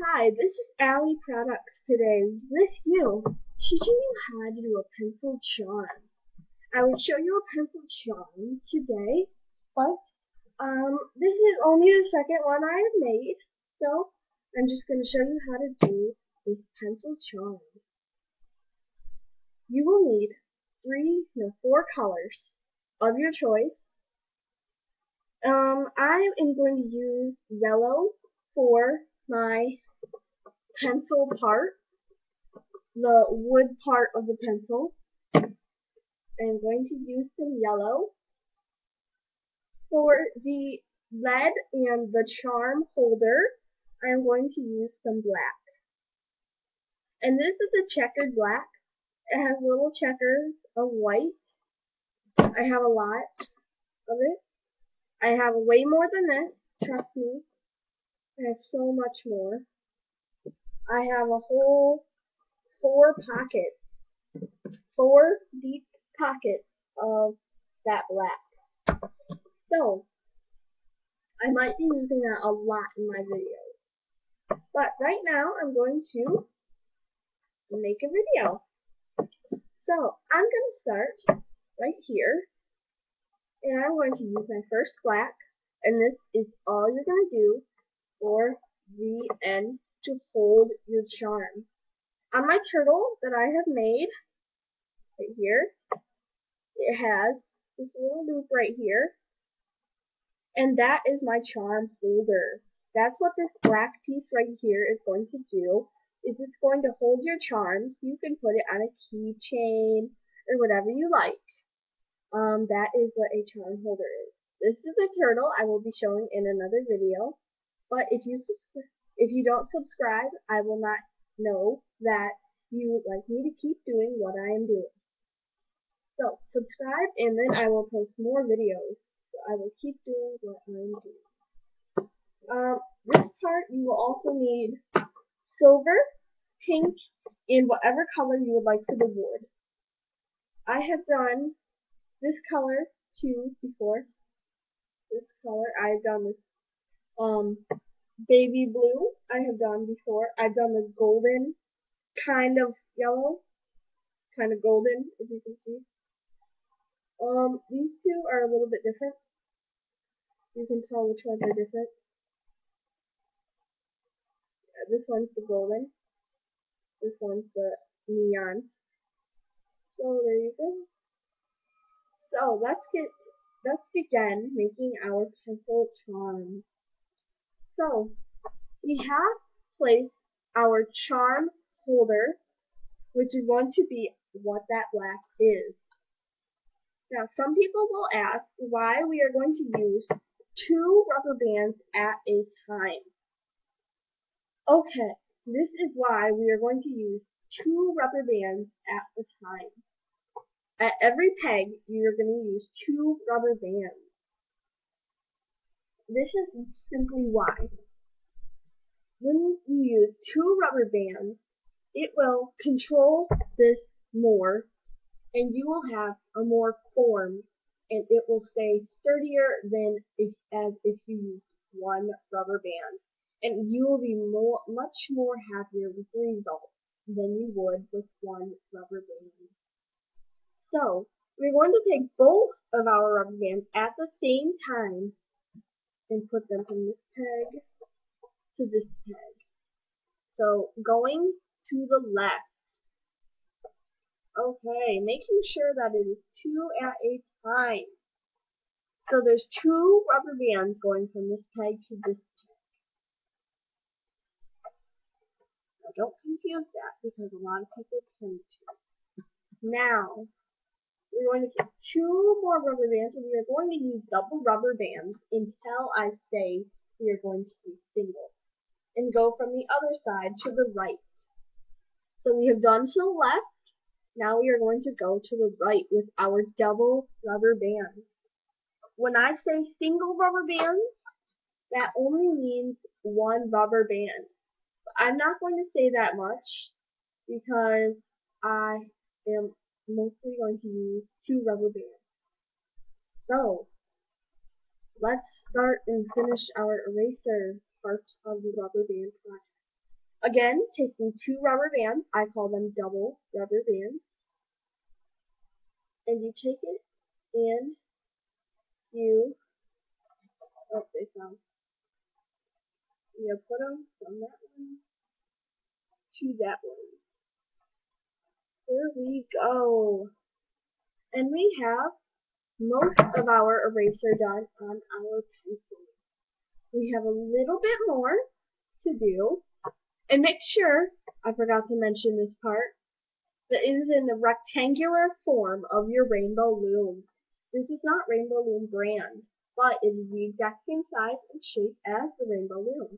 Hi, this is Allie Products today with you, teaching you how to do a pencil charm. I will show you a pencil charm today, but this is only the second one I have made, so I'm just going to show you how to do this pencil charm. You will need four colors of your choice. I am going to use yellow for my pencil part, the wood part of the pencil. I'm going to use some yellow. For the red and the charm holder, I'm going to use some black. And this is a checkered black. It has little checkers of white. I have a lot of it. I have way more than this, trust me. I have so much more. I have a whole 4 deep pockets of that black. So, I might be using that a lot in my videos. But right now, I'm going to make a video. So, I'm going to start right here. And I'm going to use my first black. And this is all you're going to do for the end to hold your charm. On my turtle that I have made, right here, it has this little loop right here. And that is my charm holder. That's what this black piece right here is going to do. Is it's going to hold your charms. You can put it on a keychain or whatever you like. That is what a charm holder is. This is a turtle I will be showing in another video. But if you don't subscribe, I will not know that you would like me to keep doing what I am doing. So subscribe, and then I will post more videos. I will keep doing what I'm doing. This part you will also need silver, pink, and whatever color you would like for the wood. I have done this color too before. This color, I've done this baby blue. I have done before. I've done the golden kind of yellow, kind of golden, as you can see. These two are a little bit different. You can tell which ones are different. This one's the golden. This one's the neon. So there you go. So let's begin making our pencil charm. So we have placed our charm holder, which is going to be what that black is. Now some people will ask why we are going to use 2 rubber bands at a time. Okay, this is why we are going to use 2 rubber bands at a time. At every peg, you're going to use 2 rubber bands. This is simply why. When you use 2 rubber bands, it will control this more, and you will have a more form, and it will stay sturdier than as if you used 1 rubber band. And you will be much more happier with the results than you would with 1 rubber band. So, we're going to take both of our rubber bands at the same time and put them from this peg to this peg. So, going to the left. Okay, making sure that it is 2 at a time. So there's 2 rubber bands going from this peg to this peg. Now don't confuse that because a lot of people tend to. Now, we're going to get 2 more rubber bands, and we are going to use double rubber bands until I say we are going to do single. And go from the other side to the right. So we have done to the left. Now we are going to go to the right with our double rubber bands. When I say single rubber bands, that only means 1 rubber band. But I'm not going to say that much because I am mostly going to use 2 rubber bands. So, let's start and finish our eraser part of the rubber band project. Again, taking 2 rubber bands, I call them double rubber bands, and you take it and you, oh, they fell. You put them from that one to that one. There we go. And we have most of our eraser done on our pencil. We have a little bit more to do. And make sure, I forgot to mention this part, that it is in the rectangular form of your rainbow loom. This is not Rainbow Loom brand, but it is the exact same size and shape as the Rainbow Loom.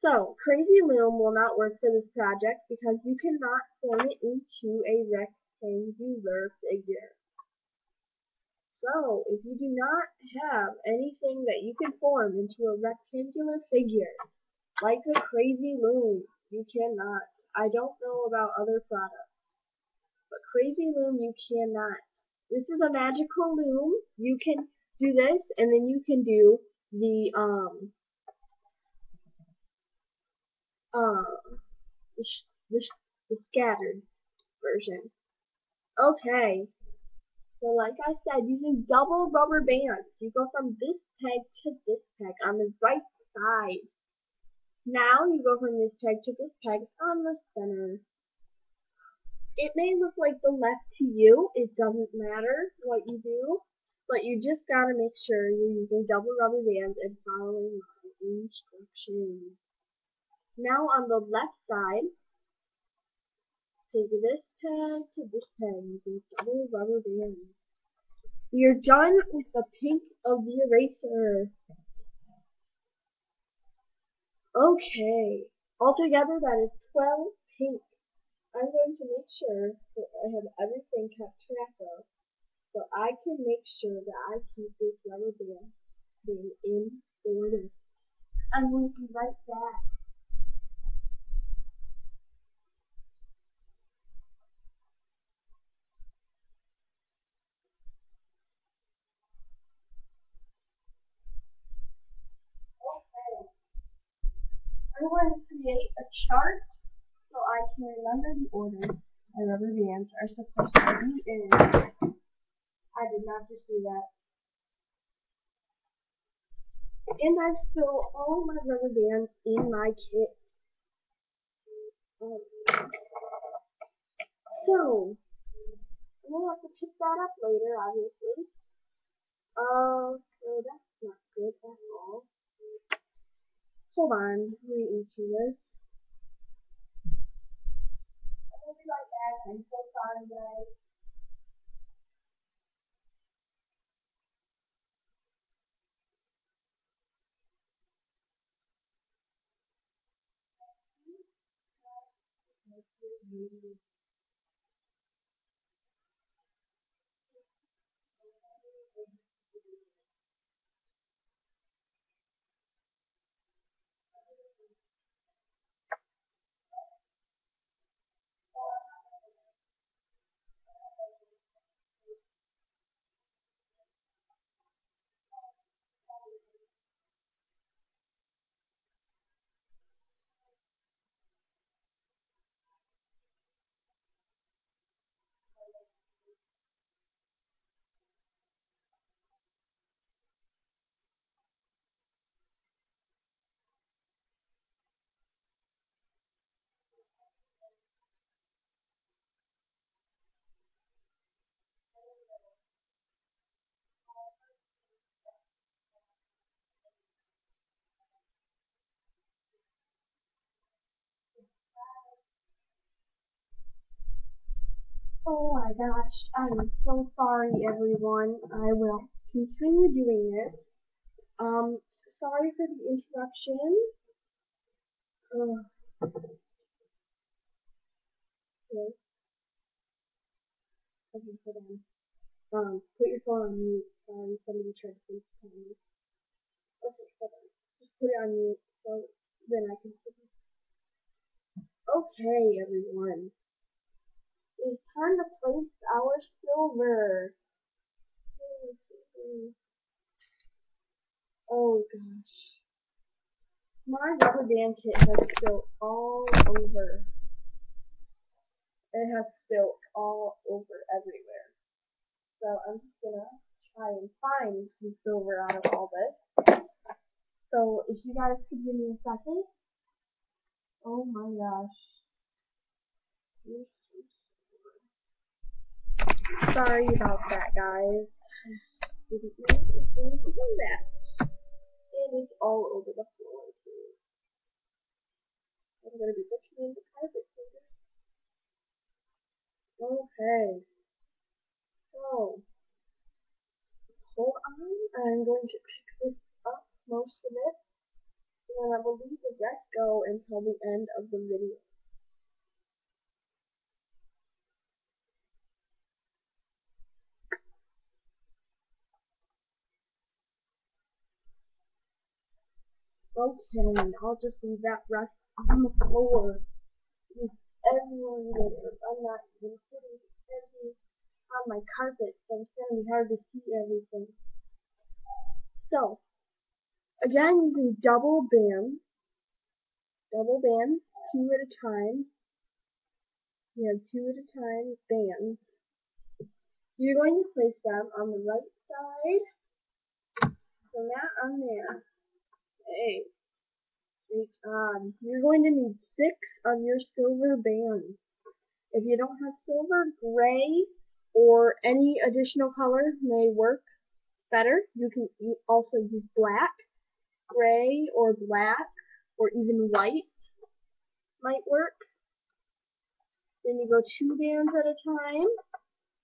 So, Crazy Loom will not work for this project because you cannot form it into a rectangular figure. So, if you do not have anything that you can form into a rectangular figure, like the Crazy Loom, you cannot. I don't know about other products, but Crazy Loom you cannot. This is a magical loom. You can do this, and then you can do the the, the, the scattered version. Okay. So like I said, using double rubber bands, you go from this peg to this peg on the right side. Now you go from this peg to this peg on the center. It may look like the left to you, it doesn't matter what you do, but you just gotta make sure you're using double rubber bands and following my instructions. Now on the left side, take this peg to this peg using double rubber bands. We are done with the pink of the eraser. Okay, altogether that is 12 pink. I'm going to make sure that I have everything kept track of, so I can make sure that I keep this rubber band thing in order. I'm going to be right back. Okay, I'm going to create a chart so I can remember the order my rubber bands are supposed to be in. I did not just do that. And I've still all my rubber bands in my kit. So, I'm gonna have to pick that up later, obviously. So that's not good at all. Hold on, let me answer this. I'll be right back. I'm so sorry, guys. Oh my gosh, I'm so sorry, everyone. I will continue doing this. Sorry for the interruption. Yes, okay, hold on. Put your phone on mute. Sorry, somebody tried to FaceTime me. Okay, hold on. Just put it on mute so then I can see. Okay, everyone. It's time to place our silver. Oh gosh. My rubber band kit has spilt all over. It has spilt all over everywhere. So I'm just gonna try and find some silver out of all this. So if you guys could give me a second. Oh my gosh. You're so sorry about that, guys. Didn't know it was going to do that. And it's all over the floor too. I'm gonna be looking in the carpet later. Okay. So hold on. I'm going to pick this up, most of it, and then I will leave the rest go until the end of the video. Okay, I'll just leave that rest on the floor. It's everywhere. I'm not even putting everything on my carpet, so it's gonna be hard to see everything. So, again, using double band, two at a time. You have two at a time bands. You're going to place them on the right side, so that on there. Hey, reach on. You're going to need 6 of your silver bands. If you don't have silver, gray or any additional color may work better. You can also use black, gray, or black, or even white might work. Then you go 2 bands at a time.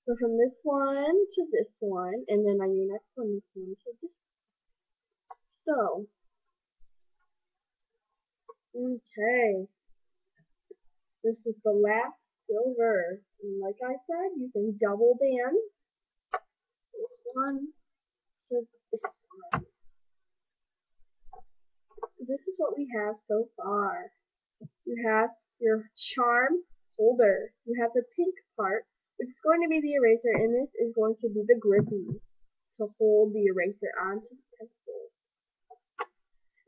So from this one to this one, and then on your next one, this one to this. So, okay. This is the last silver. And like I said, you can double band this one to this one. So this is what we have so far. You have your charm holder. You have the pink part, which is going to be the eraser, and this is going to be the grippy to hold the eraser onto the pencil.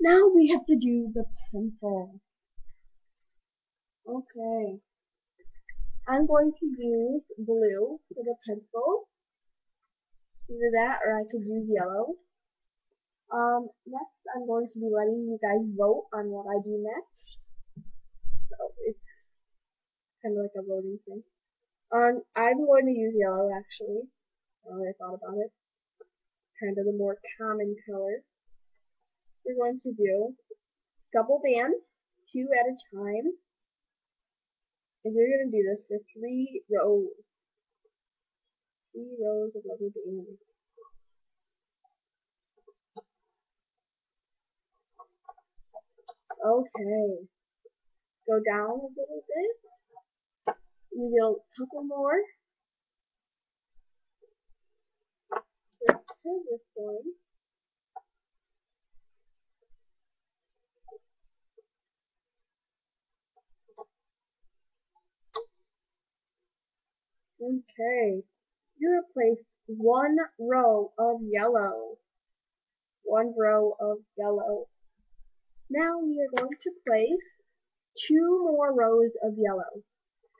Now we have to do the pencil. Okay. I'm going to use blue for the pencil. Either that or I could use yellow. Next I'm going to be letting you guys vote on what I do next. So it's kind of like a voting thing. I'm going to use yellow actually. Now that I thought about it. Kind of the more common color. We're going to do double bands, 2 at a time. And you're going to do this for 3 rows. 3 rows of rubber bands. Okay. Go down a little bit. You do a couple more. Let's turn this one. Okay. You replace 1 row of yellow. 1 row of yellow. Now we are going to place 2 more rows of yellow.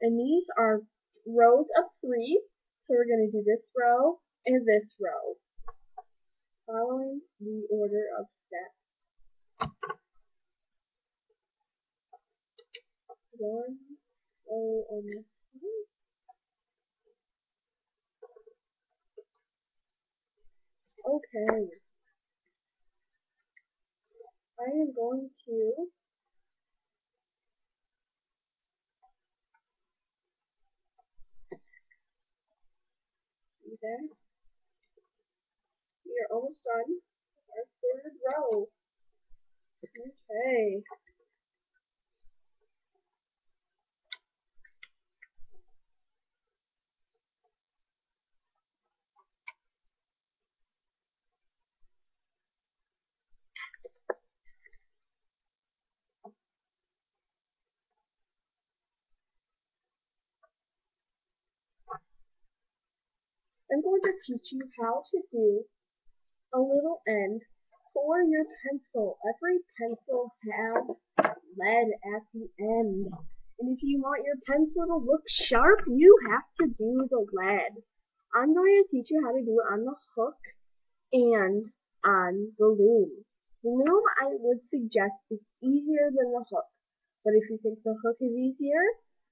And these are rows of 3. So we're going to do this row and this row. Following the order of steps. 1 row on this one. Okay. I am going to do that. We are almost done with our 3rd row. Okay. I'm going to teach you how to do a little end for your pencil, every pencil has lead at the end. And if you want your pencil to look sharp, you have to do the lead. I'm going to teach you how to do it on the hook and on the loom. The loom, I would suggest, is easier than the hook. But if you think the hook is easier,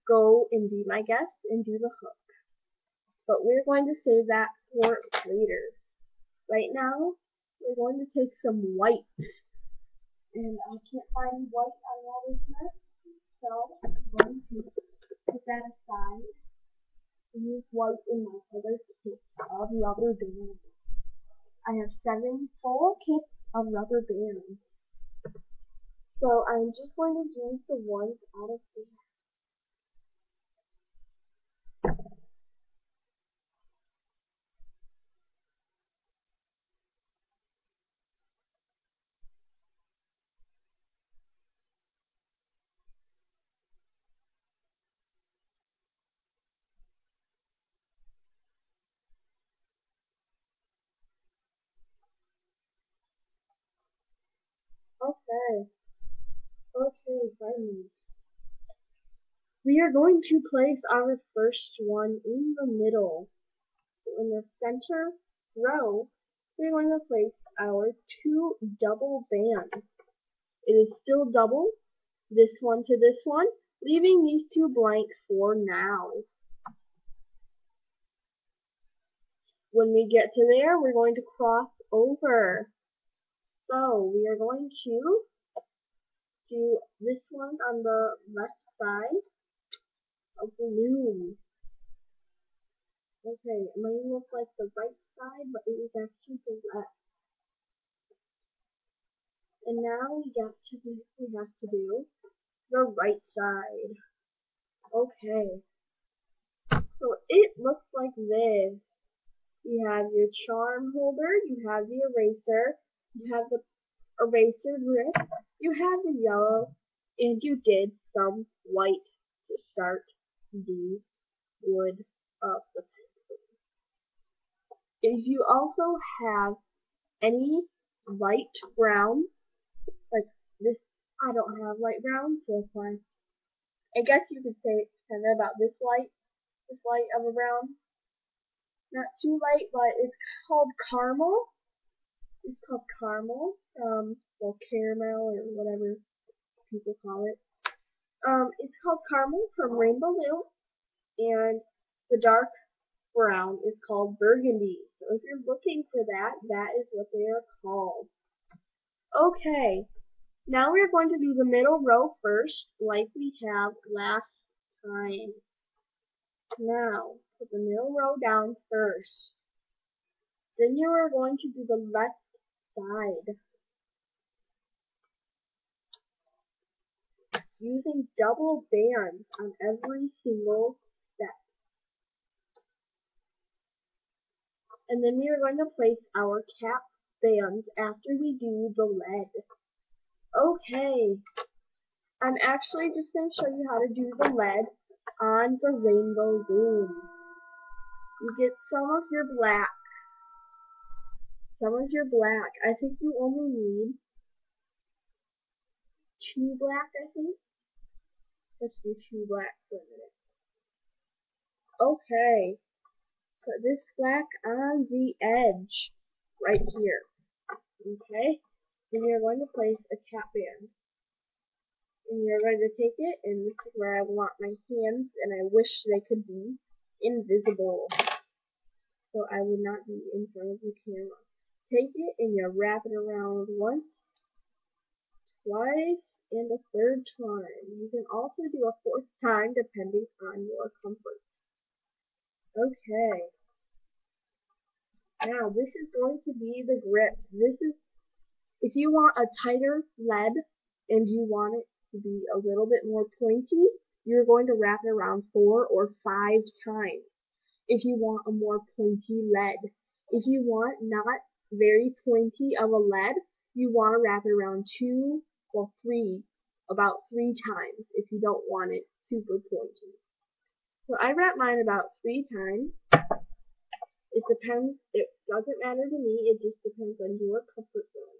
go and be my guest and do the hook. But we're going to save that for later. Right now, we're going to take some white. And I can't find white on all this mess, so I'm going to put that aside and use white in my other kit of rubber bands. I have 7 full kits of rubber bands. So I'm just going to use the ones out of here. Okay, finally. We are going to place our first one in the middle. So in the center row, we're going to place our 2 double bands. It is still double, this one to this one, leaving these 2 blank for now. When we get to there, we're going to cross over. So we are going to do this one on the left side of the loom. Okay, it may look like the right side, but it is actually the left. And now we have to do the right side. Okay. So it looks like this. You have your charm holder, you have the eraser, you have the eraser grip, you have the yellow, and you did some white to start the wood of the pencil. If you also have any light brown, like this, I don't have light brown, so that's why. I guess you could say it's kind of about this light of a brown. Not too light, but it's called caramel. It's called caramel, or caramel, or whatever people call it. It's called caramel from Rainbow Loom, and the dark brown is called burgundy. So if you're looking for that, that is what they are called. Okay, now we're going to do the middle row first, like we have last time. Now, put the middle row down first. Then you are going to do the left side. Using double bands on every single step. And then we are going to place our cap bands after we do the lead. Okay, I'm actually just going to show you how to do the lead on the Rainbow Loom. You get some of your black. I think you only need 2 black, I think. Let's do 2 black for a minute. Okay, put this black on the edge, right here. Okay, then you're going to place a cap band. And you're going to take it, and this is where I want my hands, and I wish they could be invisible, so I would not be in front of the camera. Take it, and you wrap it around once, twice, and a 3rd time. You can also do a 4th time, depending on your comfort. Okay. Now, this is going to be the grip. This is, if you want a tighter lead, and you want it to be a little bit more pointy, you're going to wrap it around 4 or 5 times. If you want a more pointy lead. If you want not very pointy of a lead, you want to wrap it around about 3 times if you don't want it super pointy. So I wrap mine about 3 times. It depends, it doesn't matter to me, it just depends on your comfort zone.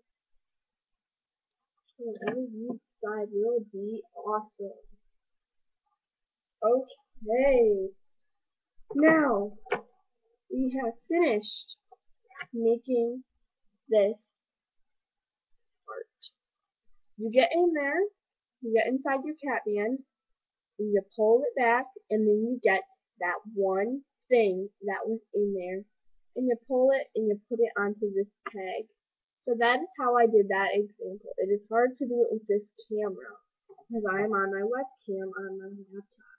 whatever you decide will be awesome. Okay, now we have finished making this part. You get in there, you get inside your cat band, and you pull it back, and then you get that one thing that was in there, and you pull it and you put it onto this tag. So that is how I did that example. It is hard to do it with this camera, because I am on my webcam on my laptop.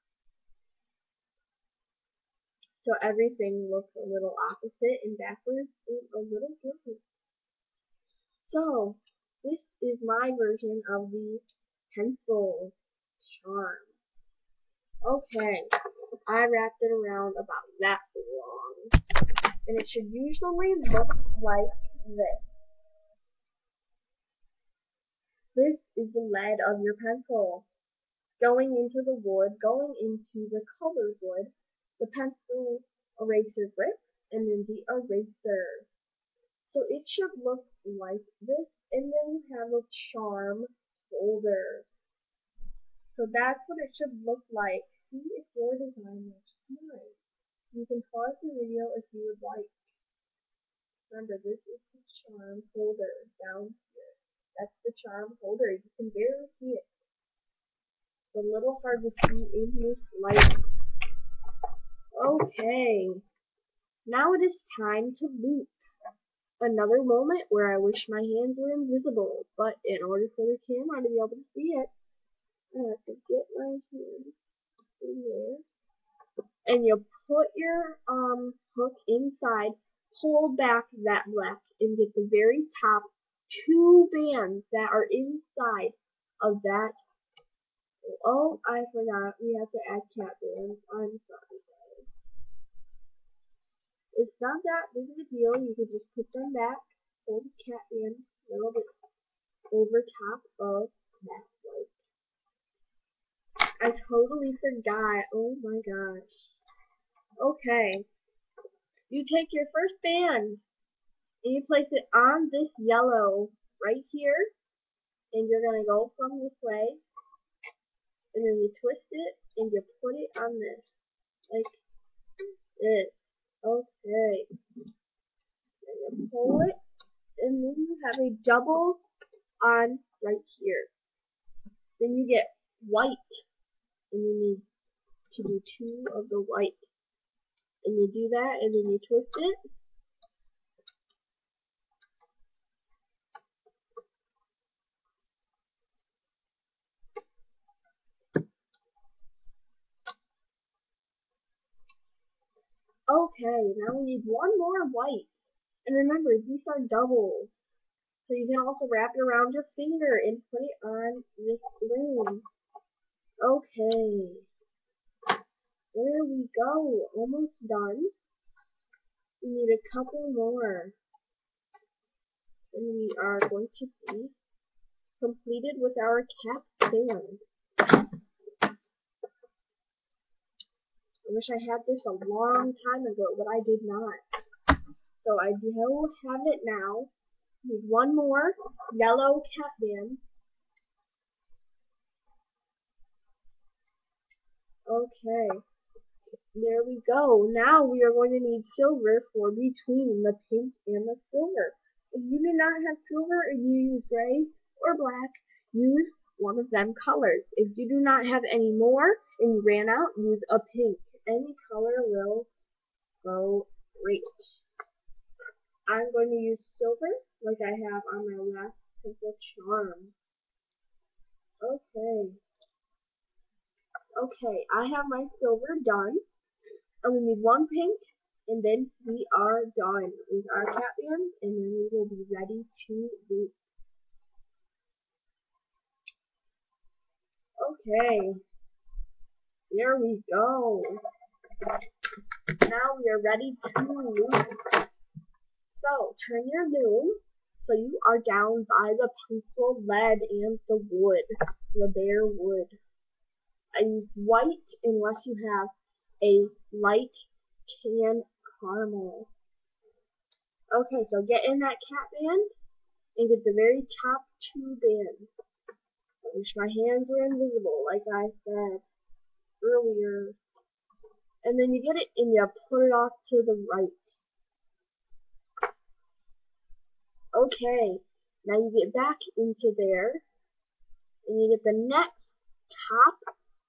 So everything looks a little opposite and backwards and a little different. So this is my version of the pencil charm. Okay, I wrapped it around about that long. And it should usually look like this. This is the lead of your pencil. Going into the wood, going into the colored wood, the pencil eraser grip, and then the eraser. So it should look like this, and then you have a charm holder. So that's what it should look like. See if your design looks nice. You can pause the video if you would like. Remember, this is the charm holder down here. That's the charm holder. You can barely see it. It's a little hard to see in this light. Okay, now it is time to loop. Another moment where I wish my hands were invisible, but in order for the camera to be able to see it, I have to get my hands in there. And you put your hook inside, pull back that left, and get the very top two bands that are inside of that. Oh, I forgot. We have to add cat bands. I'm sorry, guys. It's not that big of a deal. You can just put them back, pull the cat band a little bit over top of that light. I totally forgot. Oh my gosh. Okay. You take your first band and you place it on this yellow right here, and you're going to go from this way, and then you twist it and you put it on this, like this. Okay. And you pull it, and then you have a double on right here. Then you get white, and you need to do two of the white. And you do that, and then you twist it. Okay, now we need one more white. And remember, these are doubles. So you can also wrap it around your finger and put it on this ring. Okay. There we go. Almost done. We need a couple more. And we are going to be completed with our cap band. I wish I had this a long time ago, but I did not. So I do have it now. Need one more yellow cap band. Okay. There we go. Now we are going to need silver for between the pink and the silver. If you do not have silver and you use gray or black, use one of them colors. If you do not have any more and you ran out, use a pink. Any color will go great. I'm going to use silver like I have on my last pencil charm. Okay. Okay, I have my silver done. And we need one pink, and then we are done with our cat band, and then we will be ready to loop. Okay, there we go. Now we are ready to loop. So turn your loom so you are down by the pencil lead and the wood, the bare wood. I use white unless you have a light tan caramel. Okay, so get in that cat band and get the very top two bands. Wish my hands were invisible, like I said earlier. And then you get it and you put it off to the right. Okay, now you get back into there, and you get the next top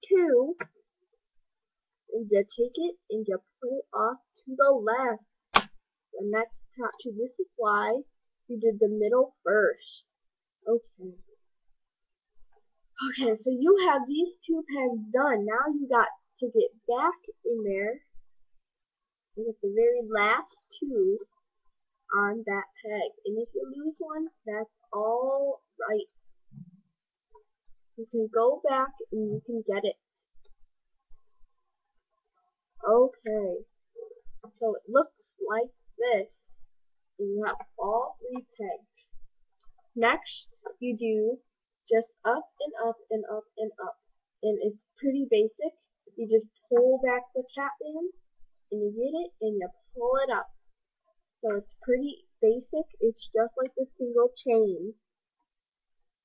two, and you take it and you put it off to the left. The next top two, this is why you did the middle first. Okay. Okay, so you have these two pegs done. Now you got to get back in there and get the very last two on that peg. And if you lose one, that's all right. You can go back and you can get it. Okay, so it looks like this. And you have all three pegs. Next, you do just up and up and up and up. And it's pretty basic. You just pull back the cap band, and you get it, and you pull it up. So it's pretty basic. It's just like the single chain.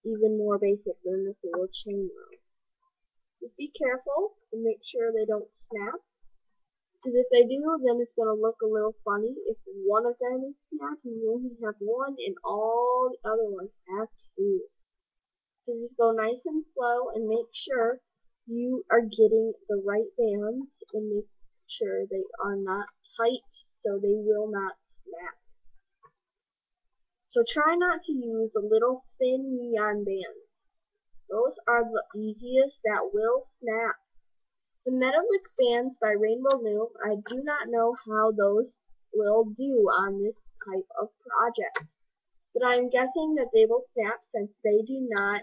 Even more basic than the single chain though. Just be careful and make sure they don't snap. Because if they do, then it's going to look a little funny if one of them is snapped and you only have one and all the other ones have two. So just go nice and slow and make sure you are getting the right bands and make sure they are not tight so they will not snap. So try not to use the little thin neon bands. Those are the easiest that will snap. The metallic bands by Rainbow Loom, I do not know how those will do on this type of project. But I'm guessing that they will snap since they do not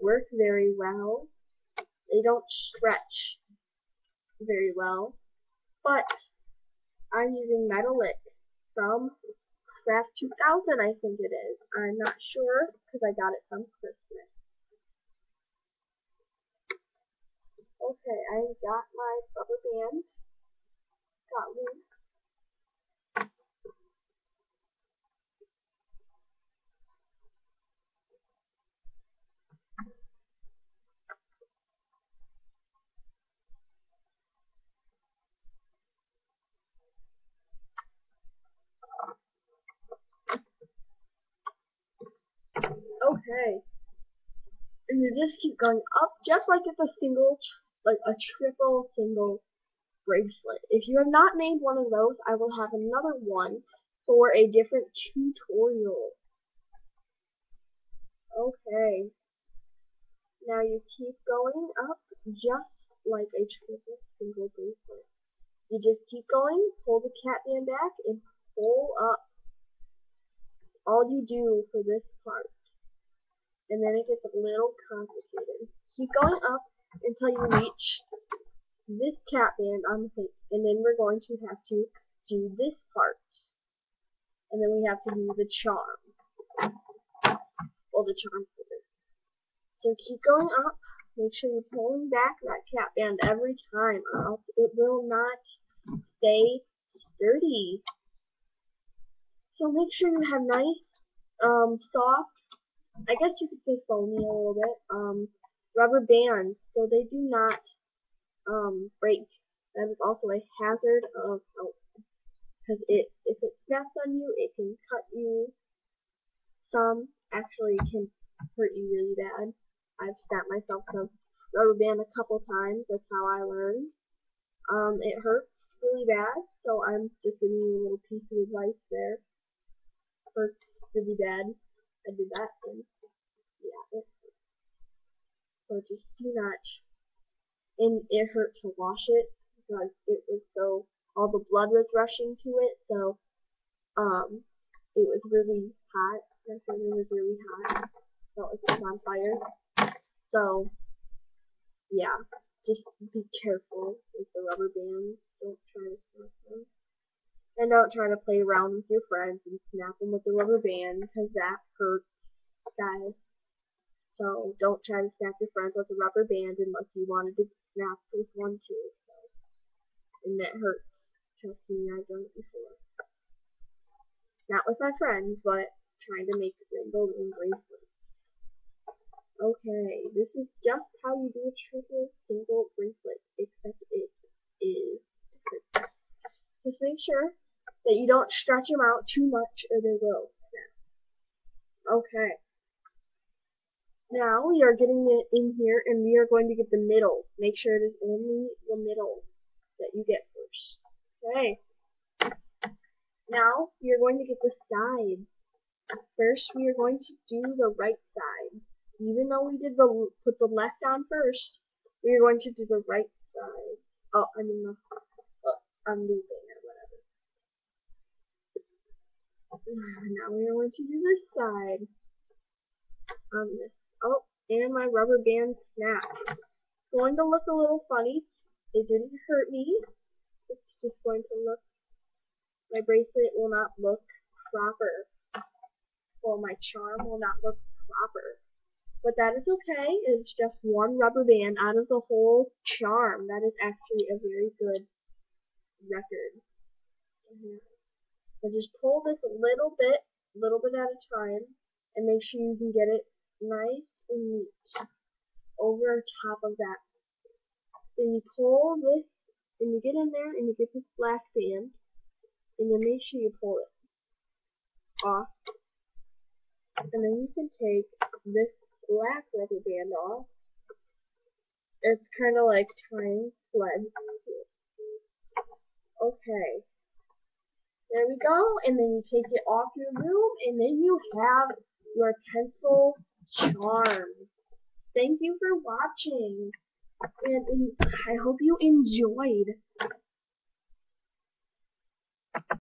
work very well. They don't stretch very well. But I'm using metallic from Craft 2000, I think it is. I'm not sure because I got it from Christmas. Okay, I got my rubber band. Got loose. Okay. And you just keep going up just like it's a single, like a triple single bracelet. If you have not made one of those, I will have another one for a different tutorial. Okay. Now you keep going up just like a triple single bracelet. You just keep going, pull the cat band back, and pull up. All you do for this part. And then it gets a little complicated. Keep going up until you reach this cat band on the thing. And then we're going to have to do this part. And then we have to do the charm. Well, the charm holder. So keep going up. Make sure you're pulling back that cat band every time, or else it will not stay sturdy. So make sure you have nice, soft, I guess you could say foamy a little bit, rubber bands, so they do not, break. That is also a hazard of health, because if it snaps on you, it can cut you. Some actually can hurt you really bad. I've snapped myself with a rubber band a couple times. That's how I learned. It hurts really bad, so I'm just giving you a little piece of advice there. Hurts really bad. I did that, and yeah, it hurts. So just do not. And it hurt to wash it because it was so, all the blood was rushing to it, so it was really hot. My finger was really hot. Felt like it was on fire. So yeah, just be careful with the rubber bands. Don't try to snap them. And don't try to play around with your friends and snap them with the rubber band, because that hurts, guys. So don't try to snap your friends with a rubber band unless you wanted to snap with one too. So. And that hurts. Trust me, I've done it before. Not with my friends, but trying to make rainbow loom bracelets. Okay, this is just how you do a triple single bracelet, except it is different. Just make sure that you don't stretch them out too much or they will snap. Okay, now we are getting it in here and we are going to get the middle. Make sure it is only the middle that you get first. Okay, now we are going to get the sides. First, we are going to do the right side. Even though we did put the left on first, we are going to do the right side. Oh, I mean the looping or whatever. Now we are going to do this side on this. Oh, and my rubber band snapped. It's going to look a little funny. It didn't hurt me. It's just going to look. My bracelet will not look proper. Well, my charm will not look proper. But that is okay. It's just one rubber band out of the whole charm. That is actually a very good record. So just pull this a little bit at a time, and make sure you can get it nice and neat over top of that. Then you pull this, and you get in there, and you get this black band, and then make sure you pull it off. And then you can take this black rubber band off. It's kind of like tying sled. Okay. There we go, and then you take it off your loom, and then you have your pencil charm. Thank you for watching, and I hope you enjoyed.